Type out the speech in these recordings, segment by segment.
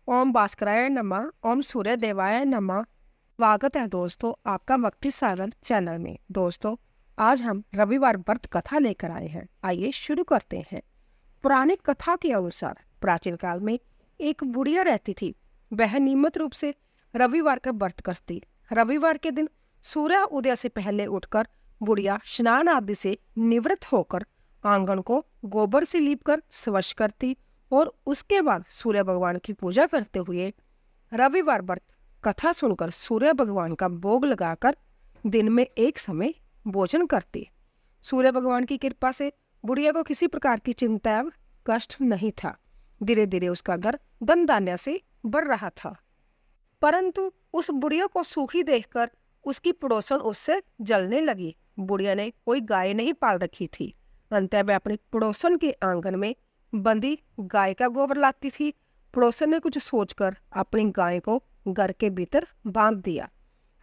ओम भास्कराय नमः। ओम सूर्य देवाय नमः। स्वागत है दोस्तों आपका भक्ति सागर चैनल में। दोस्तों आज हम रविवार व्रत कथा लेकर आए हैं। आइए शुरू करते हैं। पुरानी कथा के अनुसार प्राचीन काल में एक बुढ़िया रहती थी। वह नियमित रूप से रविवार का व्रत करती। रविवार के दिन सूर्य उदय से पहले उठकर बुढ़िया स्नान आदि से निवृत्त होकर आंगन को गोबर से लीपकर स्वच्छ करती और उसके बाद सूर्य भगवान की पूजा करते हुए रविवार व्रत कथा सुनकर सूर्य भगवान का भोग लगाकर दिन में एक समय भोजन करती। सूर्य भगवान की कृपा से बुढ़िया को किसी प्रकार की चिंता एवं कष्ट नहीं था। धीरे धीरे उसका घर धन धान्य से बढ़ रहा था। परंतु उस बुढ़िया को सूखी देखकर उसकी पड़ोसन उससे जलने लगी। बुढ़िया ने कोई गाय नहीं पाल रखी थी। अंततः वह अपने पड़ोसन के आंगन में बंदी गाय का गोबर लाती थी। पड़ोसन ने कुछ सोचकर अपनी गाय को घर के भीतर बांध दिया।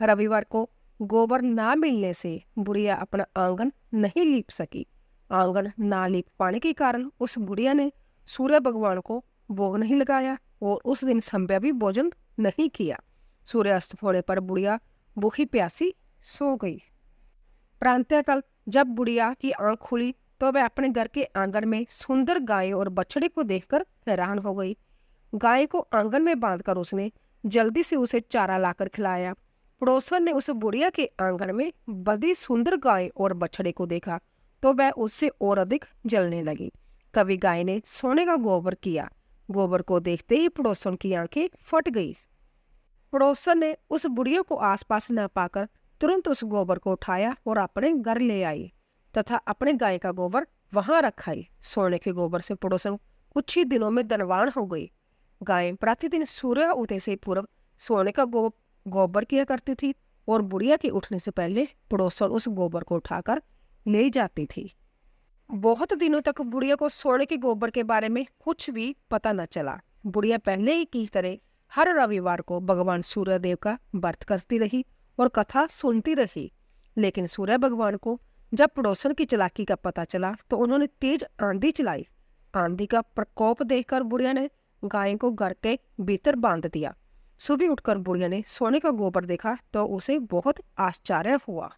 रविवार को गोबर ना मिलने से बुढ़िया अपना आंगन नहीं लीप सकी। आंगन ना लीप पाने के कारण उस बुढ़िया ने सूर्य भगवान को भोग नहीं लगाया और उस दिन संध्या भी भोजन नहीं किया। सूर्यास्त होने पर बुढ़िया भूखी प्यासी सो गई। प्रातःकाल जब बुढ़िया की आंख खुली तो वह अपने घर के आंगन में सुंदर गाय और बछड़े को देखकर हैरान हो गई। गाय को आंगन में बांधकर उसने जल्दी से उसे चारा लाकर खिलाया। पड़ोसन ने उस बुढ़िया के आंगन में बड़ी सुंदर गाय और बछड़े को देखा तो वह उससे और अधिक जलने लगी। कभी गाय ने सोने का गोबर किया। गोबर को देखते ही पड़ोसन की आंखें फट गई। पड़ोसन ने उस बुढ़िया को आसपास न पाकर तुरंत उस गोबर को उठाया और अपने घर ले आई तथा अपने गाय का गोबर वहां रखाई। सोने के गोबर से पड़ोसन कुछ ही दिनों में धनवान हो गई। गाय प्रतिदिन सूर्य उदय से पूर्व सोने का गोबर किया करती थी और बुढ़िया के उठने से पहले पड़ोसन उस गोबर को उठाकर ले जाती थी। बहुत दिनों तक बुढ़िया को सोने के गोबर के बारे में कुछ भी पता न चला। बुढ़िया पहले ही की तरह हर रविवार को भगवान सूर्यदेव का व्रत करती रही और कथा सुनती रही। लेकिन सूर्य भगवान को जब पड़ोसन की चालाकी का पता चला तो उन्होंने तेज आंधी चलाई। आंधी का प्रकोप देखकर बुढ़िया ने गाय को घर के भीतर बांध दिया। सुबह उठकर बुढ़िया ने सोने का गोबर देखा तो उसे बहुत आश्चर्य हुआ।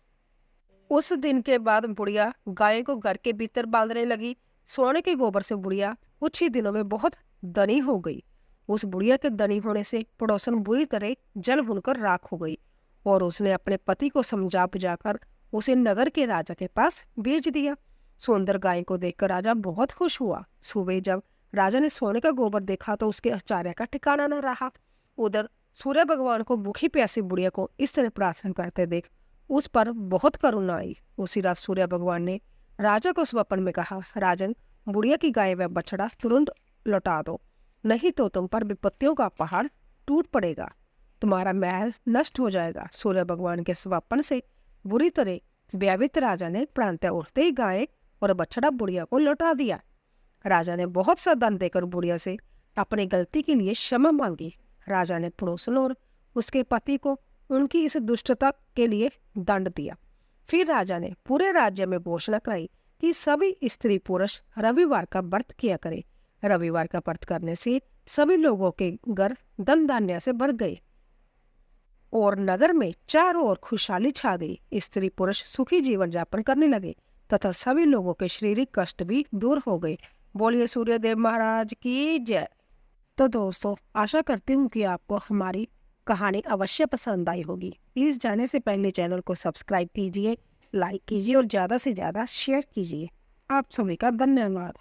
उस दिन के बाद बुढ़िया गाय को घर के भीतर बांधने लगी। सोने के गोबर से बुढ़िया कुछ ही दिनों में बहुत धनी हो गई। उस बुढ़िया के धनी होने से पड़ोसन बुरी तरह जल भुनकर राख हो गई और उसने अपने पति को समझा बुझाकर उसे नगर के राजा के पास भेज दिया। सुंदर गाय को देखकर राजा बहुत खुश हुआ। सुबह जब राजा ने सोने का गोबर देखा तो उसके आश्चर्य का ठिकाना न रहा। उधर सूर्य भगवान को भूखी प्यासी बुढ़िया को इस तरह प्रार्थना करते देख उस पर बहुत करुणा आई। उसी रात सूर्य भगवान ने राजा को स्वप्न में कहा, राजन, बुढ़िया की गाय व बछड़ा तुरंत लौटा दो, नहीं तो तुम पर विपत्तियों का पहाड़ टूट पड़ेगा, तुम्हारा महल नष्ट हो जाएगा। सूर्य भगवान के स्वप्न से बुरी तरह व्यावित राजा ने प्रांतः उठते ही गाय और बछड़ा बुढ़िया को लौटा दिया। राजा ने बहुत सा धन देकर बुढ़िया से अपनी गलती के लिए क्षमा मांगी। राजा ने पड़ोसन और उसके पति को उनकी इस दुष्टता के लिए दंड दिया। फिर राजा ने पूरे राज्य में घोषणा कराई कि सभी स्त्री पुरुष रविवार का व्रत किया करें। रविवार का व्रत करने से सभी लोगों के घर धन धान्य से भर गए और नगर में चारों ओर खुशहाली छा गई। स्त्री पुरुष सुखी जीवन यापन करने लगे तथा सभी लोगों के शारीरिक कष्ट भी दूर हो गए। बोलिए सूर्यदेव महाराज की जय। तो दोस्तों आशा करती हूँ कि आपको हमारी कहानी अवश्य पसंद आई होगी। प्लीज जाने से पहले चैनल को सब्सक्राइब कीजिए, लाइक कीजिए और ज्यादा से ज्यादा शेयर कीजिए। आप सभी का धन्यवाद।